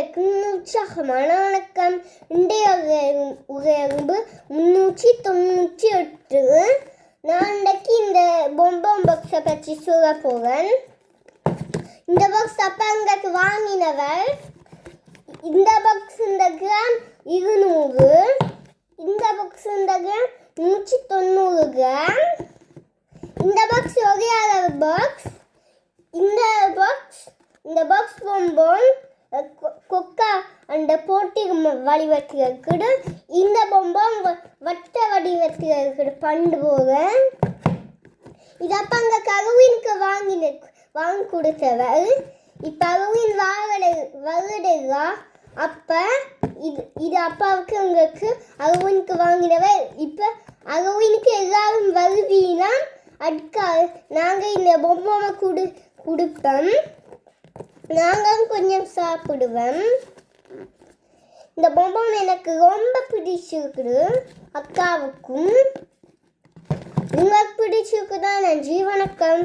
அனைவருக்கும் உற்சாகமான வணக்கம். இன்றைய உரையம்பு 398. நான் இன்றைக்கு இந்த பொம்பம் பாக்ஸை பற்றி சொல்ல போவேன். இந்த பாக்ஸ் அப்பா எங்களுக்கு வாங்கினவர். இந்த பாக்ஸ் இந்த கிராம் 200, இந்த பாக்ஸ் இந்த கிராம் 190 கிராம். இந்த பாக்ஸ் ஒரே அளவு பாக்ஸ். இந்த பாக்ஸ் பொம்பம் கொக்கா அந்த போட்டி வடிவத்தில் இருக்குது. இந்த பொம்பம் வட்ட வடிவத்தில் இருக்குது பண்டு போக. இது அப்போ அங்கே கருவினுக்கு வாங்கி கொடுத்தவர். இப்போ கருவின் வருடா அப்போ இது அப்பாவுக்கு உங்களுக்கு அருவினுக்கு வாங்கினவர். இப்போ அருவினுக்கு எல்லாரும் வருவீனா அதுக்காக நாங்கள் இந்த பொம்மை கொடுப்போம். நாங்கள் கொஞ்சம் சாப்பிடுவோம். இந்த பொம்மை எனக்கு ரொம்ப பிடிச்சிருக்குது. அக்காவுக்கும் உங்களுக்கு பிடிச்சிருக்குதா? நன்றி, வணக்கம்.